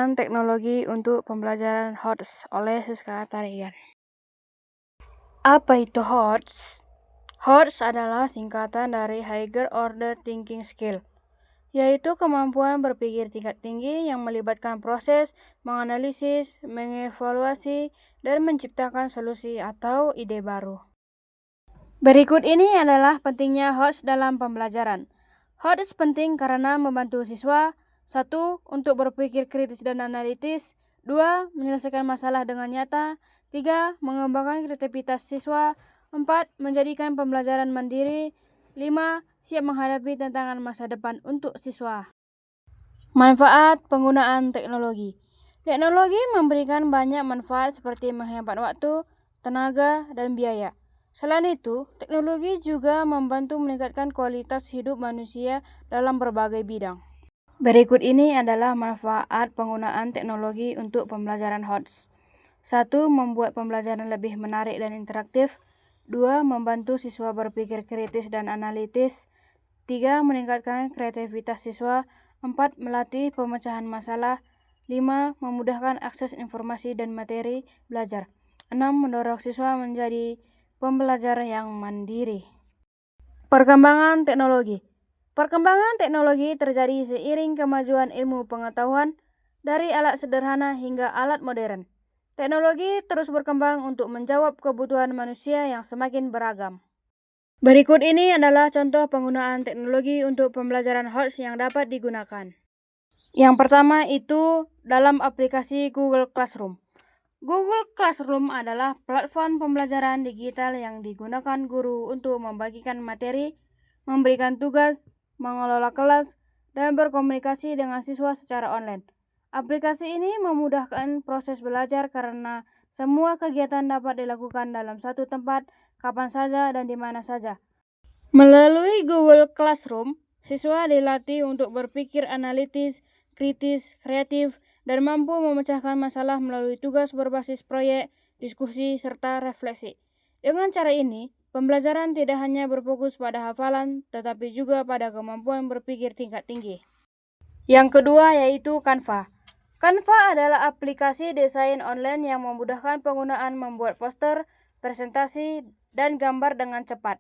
Penggunaan teknologi untuk pembelajaran HOTS oleh Siska Tarigan. Apa itu HOTS? HOTS adalah singkatan dari Higher Order Thinking Skill, yaitu kemampuan berpikir tingkat tinggi yang melibatkan proses menganalisis, mengevaluasi, dan menciptakan solusi atau ide baru. Berikut ini adalah pentingnya HOTS dalam pembelajaran. HOTS penting karena membantu siswa 1. Untuk berpikir kritis dan analitis. 2. Menyelesaikan masalah dengan nyata. 3. Mengembangkan kreativitas siswa. 4. Menjadikan pembelajaran mandiri. 5. Siap menghadapi tantangan masa depan untuk siswa. Manfaat penggunaan teknologi. Teknologi memberikan banyak manfaat seperti menghemat waktu, tenaga, dan biaya. Selain itu, teknologi juga membantu meningkatkan kualitas hidup manusia dalam berbagai bidang. Berikut ini adalah manfaat penggunaan teknologi untuk pembelajaran HOTS. 1. Membuat pembelajaran lebih menarik dan interaktif. 2. Membantu siswa berpikir kritis dan analitis. 3. Meningkatkan kreativitas siswa. 4. Melatih pemecahan masalah. 5. Memudahkan akses informasi dan materi belajar. 6. Mendorong siswa menjadi pembelajar yang mandiri. Perkembangan teknologi. Perkembangan teknologi terjadi seiring kemajuan ilmu pengetahuan dari alat sederhana hingga alat modern. Teknologi terus berkembang untuk menjawab kebutuhan manusia yang semakin beragam. Berikut ini adalah contoh penggunaan teknologi untuk pembelajaran HOTS yang dapat digunakan. Yang pertama itu dalam aplikasi Google Classroom. Google Classroom adalah platform pembelajaran digital yang digunakan guru untuk membagikan materi, memberikan tugas, mengelola kelas, dan berkomunikasi dengan siswa secara online. Aplikasi ini memudahkan proses belajar karena semua kegiatan dapat dilakukan dalam satu tempat, kapan saja dan di mana saja. Melalui Google Classroom, siswa dilatih untuk berpikir analitis, kritis, kreatif, dan mampu memecahkan masalah melalui tugas berbasis proyek, diskusi, serta refleksi. Dengan cara ini, pembelajaran tidak hanya berfokus pada hafalan, tetapi juga pada kemampuan berpikir tingkat tinggi. Yang kedua yaitu Canva. Canva adalah aplikasi desain online yang memudahkan penggunaan membuat poster, presentasi, dan gambar dengan cepat.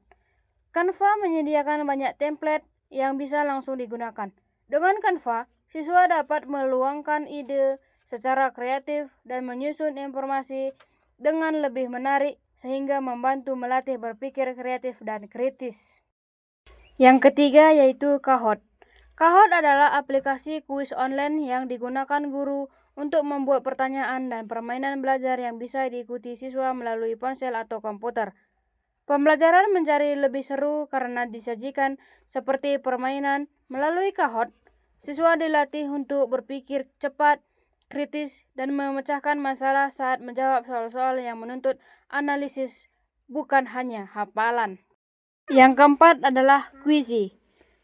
Canva menyediakan banyak template yang bisa langsung digunakan. Dengan Canva, siswa dapat meluangkan ide secara kreatif dan menyusun informasi dengan lebih menarik sehingga membantu melatih berpikir kreatif dan kritis. Yang ketiga yaitu Kahoot. Kahoot adalah aplikasi kuis online yang digunakan guru untuk membuat pertanyaan dan permainan belajar yang bisa diikuti siswa melalui ponsel atau komputer. Pembelajaran menjadi lebih seru karena disajikan seperti permainan. Melalui Kahoot, siswa dilatih untuk berpikir cepat, kritis, dan memecahkan masalah saat menjawab soal-soal yang menuntut analisis, bukan hanya hafalan. Yang keempat adalah Quizy.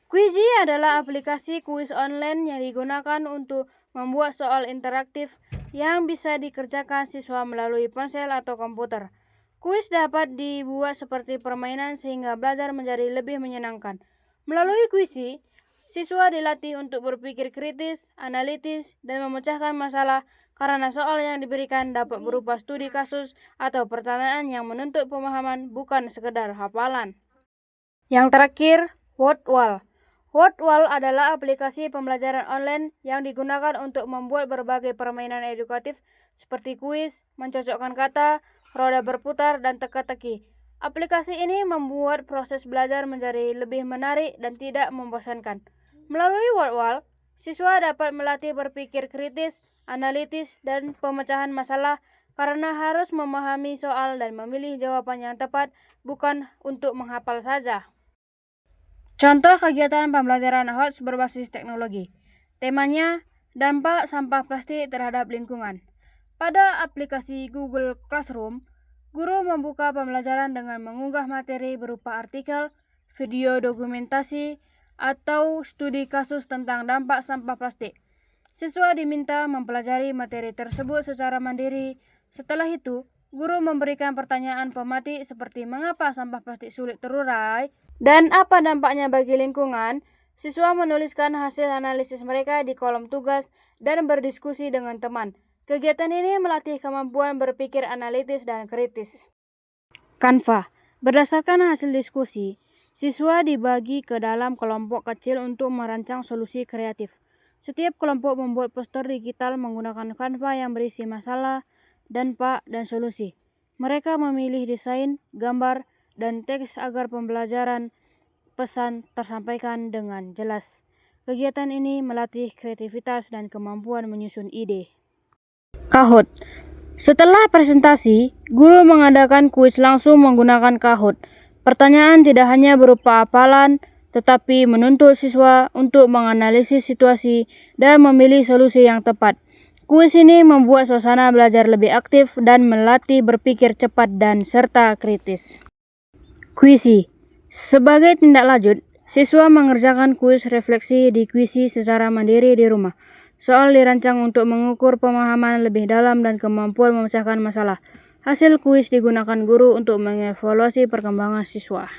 Quizy adalah aplikasi kuis online yang digunakan untuk membuat soal interaktif yang bisa dikerjakan siswa melalui ponsel atau komputer. Kuis dapat dibuat seperti permainan sehingga belajar menjadi lebih menyenangkan. Melalui Quizy, siswa dilatih untuk berpikir kritis, analitis, dan memecahkan masalah karena soal yang diberikan dapat berupa studi kasus atau pertanyaan yang menuntut pemahaman, bukan sekedar hafalan. Yang terakhir, WordWall. WordWall adalah aplikasi pembelajaran online yang digunakan untuk membuat berbagai permainan edukatif seperti kuis, mencocokkan kata, roda berputar, dan teka-teki. Aplikasi ini membuat proses belajar menjadi lebih menarik dan tidak membosankan. Melalui WordWall, siswa dapat melatih berpikir kritis, analitis, dan pemecahan masalah karena harus memahami soal dan memilih jawaban yang tepat, bukan untuk menghafal saja. Contoh kegiatan pembelajaran HOTS berbasis teknologi. Temanya, dampak sampah plastik terhadap lingkungan. Pada aplikasi Google Classroom, guru membuka pembelajaran dengan mengunggah materi berupa artikel, video dokumentasi, atau studi kasus tentang dampak sampah plastik. Siswa diminta mempelajari materi tersebut secara mandiri. Setelah itu, guru memberikan pertanyaan pematik seperti mengapa sampah plastik sulit terurai dan apa dampaknya bagi lingkungan. Siswa menuliskan hasil analisis mereka di kolom tugas dan berdiskusi dengan teman. Kegiatan ini melatih kemampuan berpikir analitis dan kritis. Canva. Berdasarkan hasil diskusi, siswa dibagi ke dalam kelompok kecil untuk merancang solusi kreatif. Setiap kelompok membuat poster digital menggunakan Canva yang berisi masalah, dampak, dan solusi. Mereka memilih desain, gambar, dan teks agar pembelajaran pesan tersampaikan dengan jelas. Kegiatan ini melatih kreativitas dan kemampuan menyusun ide. Kahoot. Setelah presentasi, guru mengadakan kuis langsung menggunakan Kahoot. Pertanyaan tidak hanya berupa hafalan, tetapi menuntut siswa untuk menganalisis situasi dan memilih solusi yang tepat. Kuis ini membuat suasana belajar lebih aktif dan melatih berpikir cepat dan serta kritis. Kuisi. Sebagai tindak lanjut, siswa mengerjakan kuis refleksi di kuisi secara mandiri di rumah. Soal dirancang untuk mengukur pemahaman lebih dalam dan kemampuan memecahkan masalah. Hasil kuis digunakan guru untuk mengevaluasi perkembangan siswa.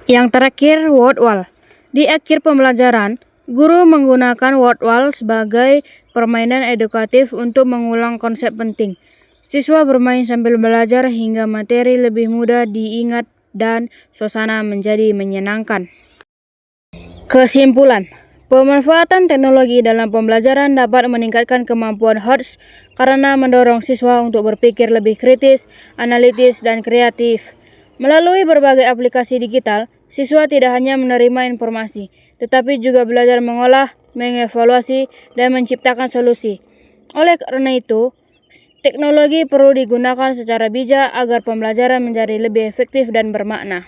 Yang terakhir, word wall. Di akhir pembelajaran, guru menggunakan word wall sebagai permainan edukatif untuk mengulang konsep penting. Siswa bermain sambil belajar hingga materi lebih mudah diingat dan suasana menjadi menyenangkan. Kesimpulan, pemanfaatan teknologi dalam pembelajaran dapat meningkatkan kemampuan HOTS karena mendorong siswa untuk berpikir lebih kritis, analitis, dan kreatif. Melalui berbagai aplikasi digital, siswa tidak hanya menerima informasi, tetapi juga belajar mengolah, mengevaluasi, dan menciptakan solusi. Oleh karena itu, teknologi perlu digunakan secara bijak agar pembelajaran menjadi lebih efektif dan bermakna.